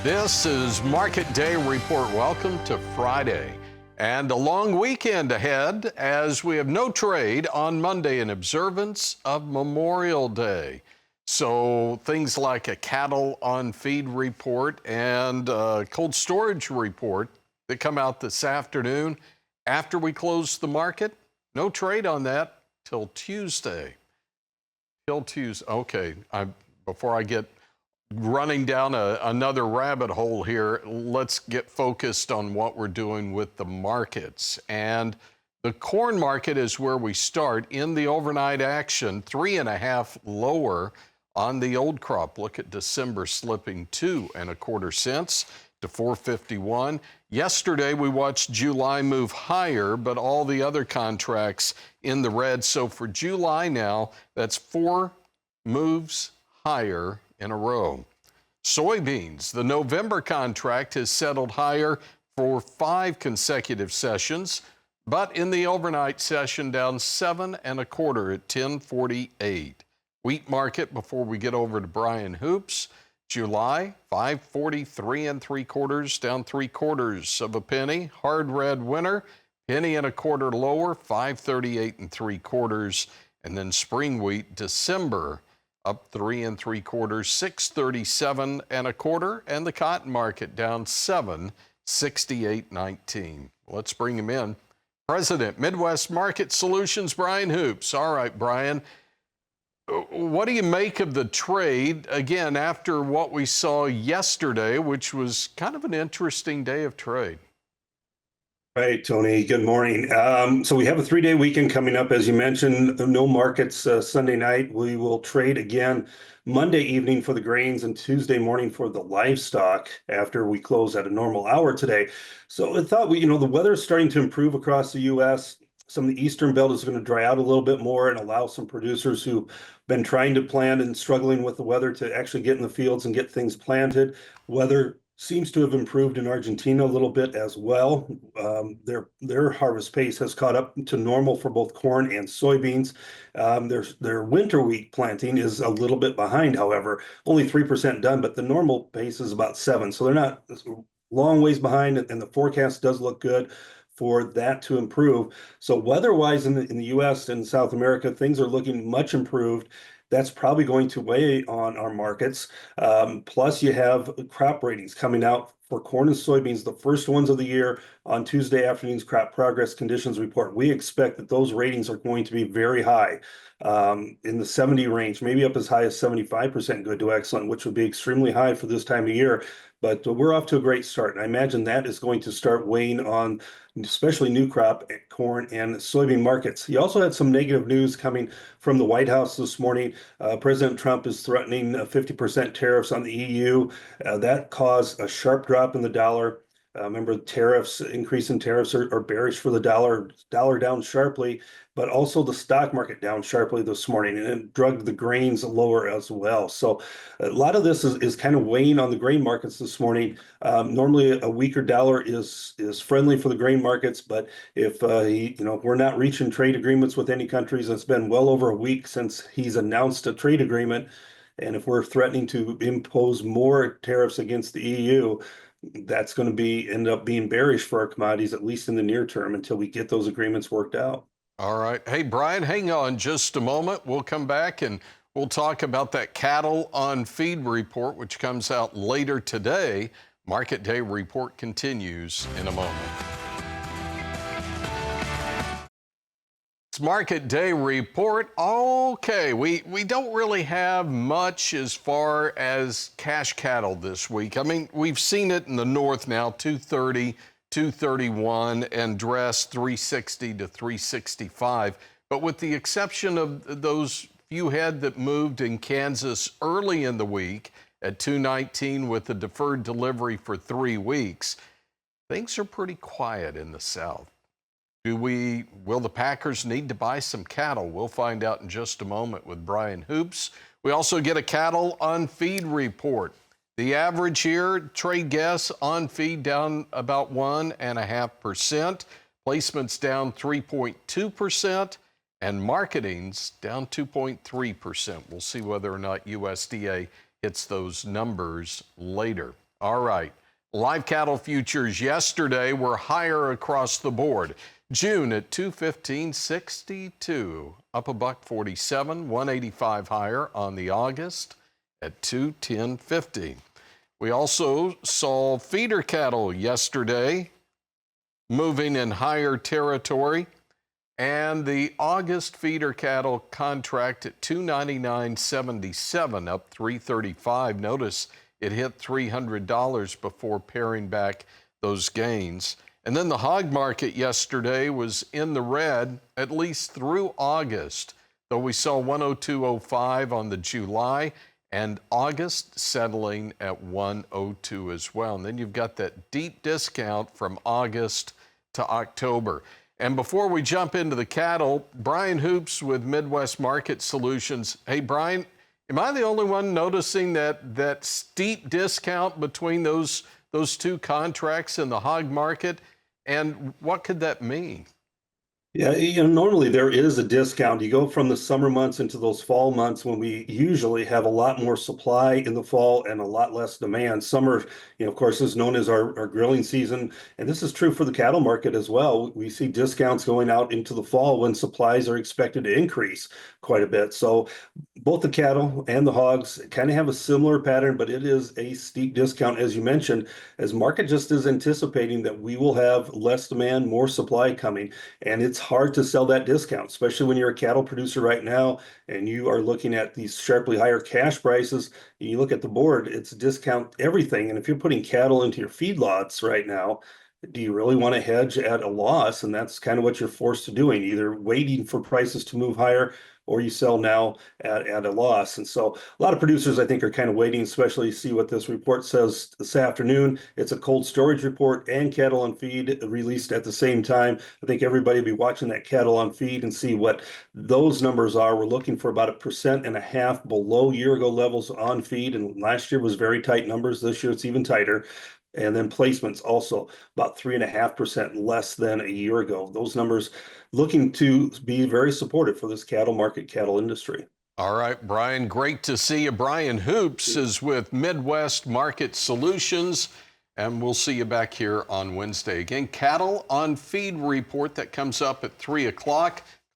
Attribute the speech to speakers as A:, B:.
A: This is Market Day Report. Welcome to Friday and a long weekend ahead as we have no trade on Monday in observance of Memorial Day. So things like a cattle on feed report and a cold storage report that come out this afternoon after we close the market. No trade on that till Tuesday. Okay, before I get running down another rabbit hole here, let's get focused on what we're doing with the markets. And the corn market is where we start in the overnight action, 3.5 lower on the old crop. Look at December slipping 2.25 cents to 451. Yesterday we watched July move higher, but all the other contracts in the red. So for July now, that's 4 moves higher in a row. Soybeans, the November contract has settled higher for 5 consecutive sessions, but in the overnight session down 7.25 at 10.48. Wheat market, before we get over to Brian Hoops, July 543 3/4, down 3/4 of a penny. Hard red winter, 1.25 lower, 538 3/4, and then spring wheat December up 3 3/4, 637 1/4, and the cotton market down 7, 68.19. Let's bring him in. President, Midwest Market Solutions, Brian Hoops. All right, Brian, what do you make of the trade, again, after what we saw yesterday, which was kind of an interesting day of trade?
B: Right, Tony. Good morning. So we have a 3-day weekend coming up, as you mentioned. No markets Sunday night. We will trade again Monday evening for the grains and Tuesday morning for the livestock after we close at a normal hour today. So I thought the weather is starting to improve across the U.S. Some of the eastern belt is going to dry out a little bit more and allow some producers who've been trying to plant and struggling with the weather to actually get in the fields and get things planted. Weather seems to have improved in Argentina a little bit as well. Their harvest pace has caught up to normal for both corn and soybeans. Their winter wheat planting is a little bit behind, however, only 3% done, but the normal pace is about 7. So they're not long ways behind, and the forecast does look good for that to improve. So weather-wise in the U.S. and South America, things are looking much improved. That's probably going to weigh on our markets. Plus, you have crop ratings coming out for corn and soybeans, the first ones of the year on Tuesday afternoon's crop progress conditions report. We expect that those ratings are going to be very high, in the 70 range, maybe up as high as 75% good to excellent, which would be extremely high for this time of year. But we're off to a great start, and I imagine that is going to start weighing on especially new crop corn and soybean markets. You also had some negative news coming from the White House this morning. President Trump is threatening 50% tariffs on the EU. That caused a sharp drop in the dollar. Remember, increase in tariffs are bearish for the dollar down sharply, but also the stock market down sharply this morning, and it dragged the grains lower as well. So a lot of this is kind of weighing on the grain markets this morning. Normally a weaker dollar is friendly for the grain markets, but if we're not reaching trade agreements with any countries, it's been well over a week since he's announced a trade agreement, and if we're threatening to impose more tariffs against the EU, that's going to end up being bearish for our commodities, at least in the near term, until we get those agreements worked out.
A: All right. Hey, Brian, hang on just a moment. We'll come back and we'll talk about that cattle on feed report, which comes out later today. Market Day Report continues in a moment. It's Market Day Report. Okay, we don't really have much as far as cash cattle this week. I mean, we've seen it in the north now, 230, 231, and dress 360 to 365. But with the exception of those few head that moved in Kansas early in the week at 219 with a deferred delivery for 3 weeks, things are pretty quiet in the south. Will the Packers need to buy some cattle? We'll find out in just a moment with Brian Hoops. We also get a cattle on feed report. The average here, trade guess on feed down about 1.5%. Placements down 3.2%. And marketing's down 2.3%. We'll see whether or not USDA hits those numbers later. All right. Live cattle futures yesterday were higher across the board. June at 215.62, up a buck 47, 185 higher on the August at 210.50. We also saw feeder cattle yesterday moving in higher territory, and the August feeder cattle contract at 299.77, up 335. Notice it hit $300 before paring back those gains. And then the hog market yesterday was in the red at least through August, though we saw 102.05 on the July, and August settling at 102 as well. And then you've got that deep discount from August to October. And before we jump into the cattle, Brian Hoops with Midwest Market Solutions. Hey, Brian, am I the only one noticing that steep discount between those two contracts in the hog market? And what could that mean?
B: Yeah, normally there is a discount. You go from the summer months into those fall months when we usually have a lot more supply in the fall and a lot less demand. Summer, of course, is known as our grilling season. And this is true for the cattle market as well. We see discounts going out into the fall when supplies are expected to increase quite a bit. So both the cattle and the hogs kind of have a similar pattern, but it is a steep discount, as you mentioned, as market just is anticipating that we will have less demand, more supply coming. And it's hard to sell that discount, especially when you're a cattle producer right now and you are looking at these sharply higher cash prices. And you look at the board, it's discount everything. And if you're putting cattle into your feedlots right now, do you really want to hedge at a loss? And that's kind of what you're forced to doing, either waiting for prices to move higher or you sell now at a loss. And so a lot of producers, I think, are kind of waiting, especially to see what this report says this afternoon. It's a cold storage report and cattle on feed released at the same time. I think everybody will be watching that cattle on feed and see what those numbers are. We're looking for about 1.5% below year-ago levels on feed. And last year was very tight numbers. This year it's even tighter. And then placements also about 3.5% less than a year ago. Those numbers looking to be very supportive for this cattle market, cattle industry.
A: All right, Brian, great to see you. Brian Hoops is with Midwest Market Solutions, and we'll see you back here on Wednesday. Again, cattle on feed report that comes up at 3 o'clock.